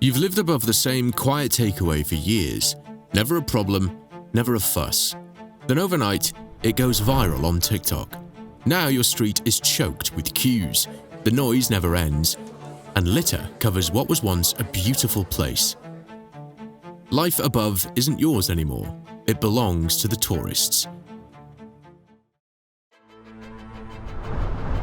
You've lived above the same quiet takeaway for years. Never a problem, never a fuss. Then overnight, it goes viral on TikTok. Now your street is choked with queues, the noise never ends, and litter covers what was once a beautiful place. Life above isn't yours anymore. It belongs to the tourists.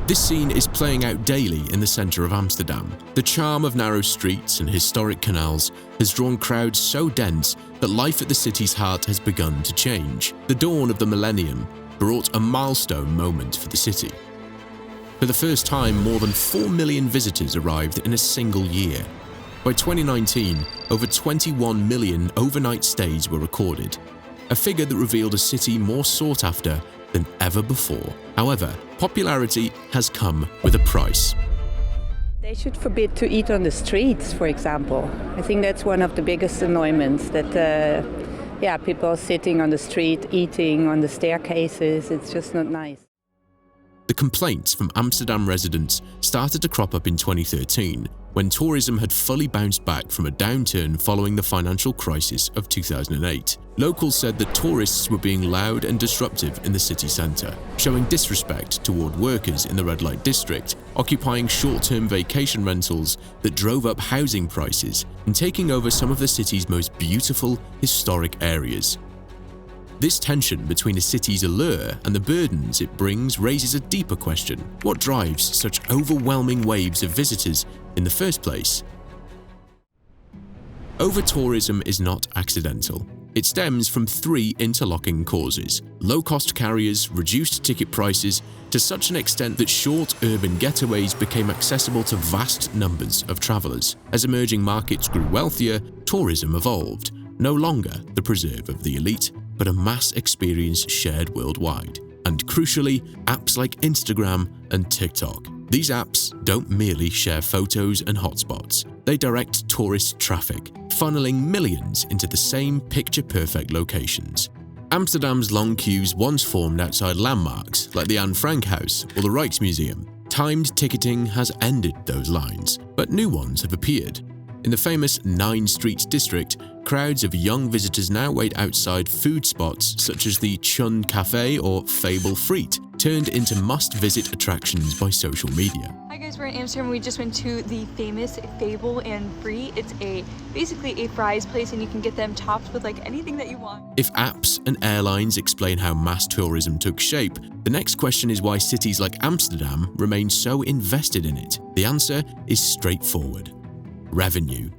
This scene is playing out daily in the centre of Amsterdam. The charm of narrow streets and historic canals has drawn crowds so dense that life at the city's heart has begun to change. The dawn of the millennium brought a milestone moment for the city. For the first time, more than 4 million visitors arrived in a single year. By 2019, over 21 million overnight stays were recorded, a figure that revealed a city more sought after than ever before. However, popularity has come with a price. They should forbid to eat on the streets, for example. I think that's one of the biggest annoyments, that people sitting on the street, eating on the staircases. It's just not nice. The complaints from Amsterdam residents started to crop up in 2013, when tourism had fully bounced back from a downturn following the financial crisis of 2008. Locals said that tourists were being loud and disruptive in the city centre, showing disrespect toward workers in the red light district, occupying short-term vacation rentals that drove up housing prices, and taking over some of the city's most beautiful, historic areas. This tension between a city's allure and the burdens it brings raises a deeper question. What drives such overwhelming waves of visitors in the first place? Overtourism is not accidental. It stems from three interlocking causes: low-cost carriers, reduced ticket prices, to such an extent that short urban getaways became accessible to vast numbers of travelers. As emerging markets grew wealthier, tourism evolved, no longer the preserve of the elite, but a mass experience shared worldwide. And crucially, apps like Instagram and TikTok. These apps don't merely share photos and hotspots. They direct tourist traffic, funneling millions into the same picture-perfect locations. Amsterdam's long queues once formed outside landmarks like the Anne Frank House or the Rijksmuseum. Timed ticketing has ended those lines, but new ones have appeared. In the famous 9 Streets district, crowds of young visitors now wait outside food spots such as the Chun Cafe or Fable Friet, turned into must-visit attractions by social media. Hi guys, we're in Amsterdam. We just went to the famous Fable and Friet. It's basically a fries place, and you can get them topped with like anything that you want. If apps and airlines explain how mass tourism took shape, the next question is why cities like Amsterdam remain so invested in it. The answer is straightforward: revenue.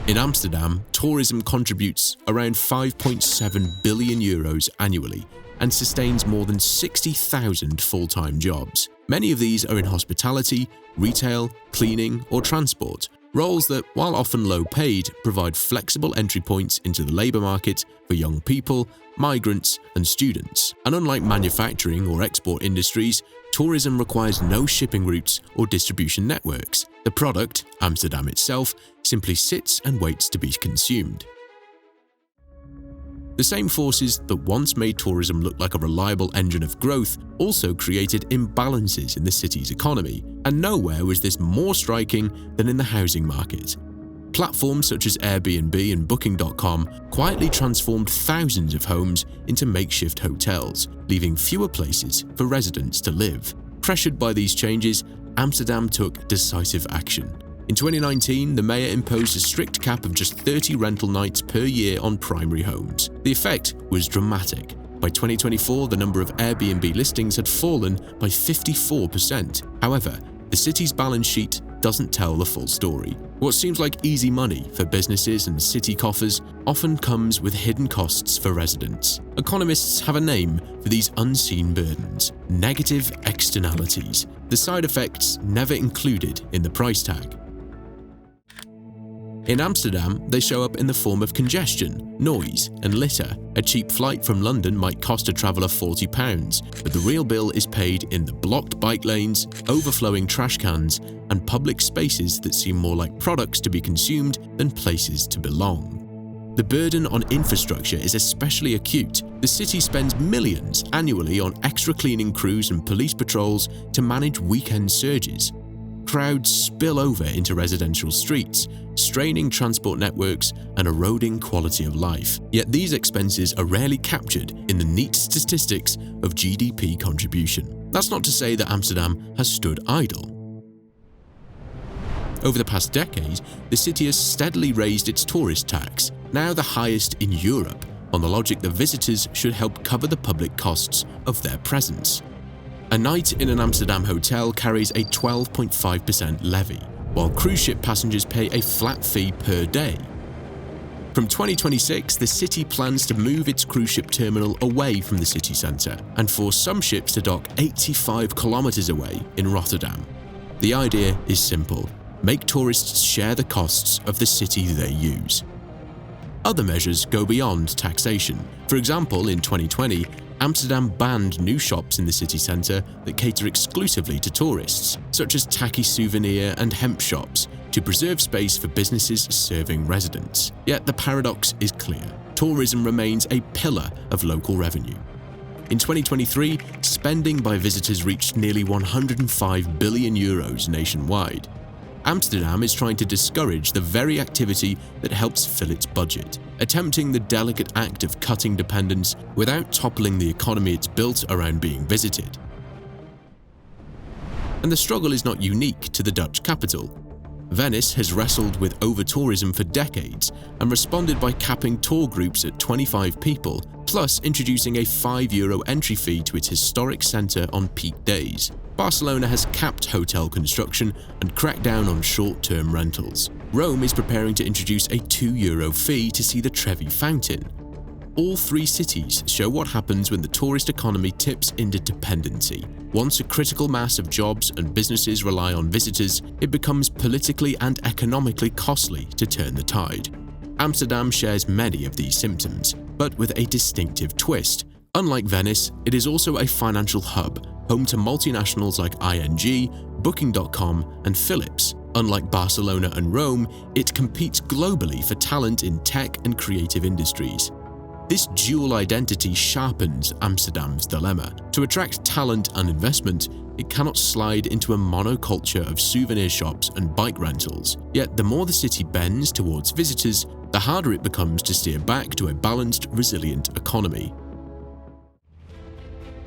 In Amsterdam, tourism contributes around 5.7 billion euros annually and sustains more than 60,000 full-time jobs. Many of these are in hospitality, retail, cleaning, or transport, roles that, while often low-paid, provide flexible entry points into the labour market for young people, migrants, and students. And unlike manufacturing or export industries, tourism requires no shipping routes or distribution networks. The product, Amsterdam itself, simply sits and waits to be consumed. The same forces that once made tourism look like a reliable engine of growth also created imbalances in the city's economy, and nowhere was this more striking than in the housing market. Platforms such as Airbnb and Booking.com quietly transformed thousands of homes into makeshift hotels, leaving fewer places for residents to live. Pressured by these changes, Amsterdam took decisive action. In 2019, the mayor imposed a strict cap of just 30 rental nights per year on primary homes. The effect was dramatic. By 2024, the number of Airbnb listings had fallen by 54%. However, the city's balance sheet doesn't tell the full story. What seems like easy money for businesses and city coffers often comes with hidden costs for residents. Economists have a name for these unseen burdens: negative externalities, the side effects never included in the price tag. In Amsterdam, they show up in the form of congestion, noise, and litter. A cheap flight from London might cost a traveller £40, but the real bill is paid in the blocked bike lanes, overflowing trash cans, and public spaces that seem more like products to be consumed than places to belong. The burden on infrastructure is especially acute. The city spends millions annually on extra cleaning crews and police patrols to manage weekend surges. crowds spill over into residential streets, straining transport networks and eroding quality of life. Yet these expenses are rarely captured in the neat statistics of GDP contribution. That's not to say that Amsterdam has stood idle. Over the past decade, the city has steadily raised its tourist tax, now the highest in Europe, on the logic that visitors should help cover the public costs of their presence. A night in an Amsterdam hotel carries a 12.5% levy, while cruise ship passengers pay a flat fee per day. From 2026, the city plans to move its cruise ship terminal away from the city centre and force some ships to dock 85 kilometres away in Rotterdam. The idea is simple: make tourists share the costs of the city they use. Other measures go beyond taxation. For example, in 2020, Amsterdam banned new shops in the city centre that cater exclusively to tourists, such as tacky souvenir and hemp shops, to preserve space for businesses serving residents. Yet the paradox is clear: tourism remains a pillar of local revenue. In 2023, spending by visitors reached nearly 105 billion euros nationwide. Amsterdam is trying to discourage the very activity that helps fill its budget, attempting the delicate act of cutting dependence without toppling the economy it's built around being visited. And the struggle is not unique to the Dutch capital. Venice has wrestled with overtourism for decades and responded by capping tour groups at 25 people, plus introducing a €5 entry fee to its historic centre on peak days. Barcelona has capped hotel construction and cracked down on short-term rentals. Rome is preparing to introduce a €2 fee to see the Trevi Fountain. All three cities show what happens when the tourist economy tips into dependency. Once a critical mass of jobs and businesses rely on visitors, it becomes politically and economically costly to turn the tide. Amsterdam shares many of these symptoms, but with a distinctive twist. Unlike Venice, it is also a financial hub, home to multinationals like ING, Booking.com, and Philips. Unlike Barcelona and Rome, it competes globally for talent in tech and creative industries. This dual identity sharpens Amsterdam's dilemma. To attract talent and investment, it cannot slide into a monoculture of souvenir shops and bike rentals. Yet the more the city bends towards visitors, the harder it becomes to steer back to a balanced, resilient economy.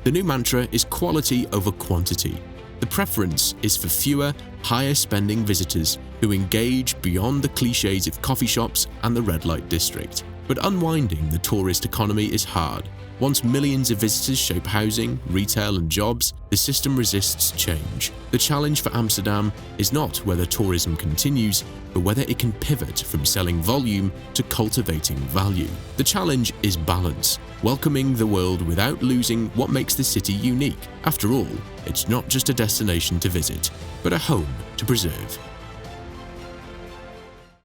The new mantra is quality over quantity. The preference is for fewer, higher-spending visitors who engage beyond the clichés of coffee shops and the red light district. But unwinding the tourist economy is hard. Once millions of visitors shape housing, retail, and jobs, the system resists change. The challenge for Amsterdam is not whether tourism continues, but whether it can pivot from selling volume to cultivating value. The challenge is balance, welcoming the world without losing what makes the city unique. After all, it's not just a destination to visit, but a home to preserve.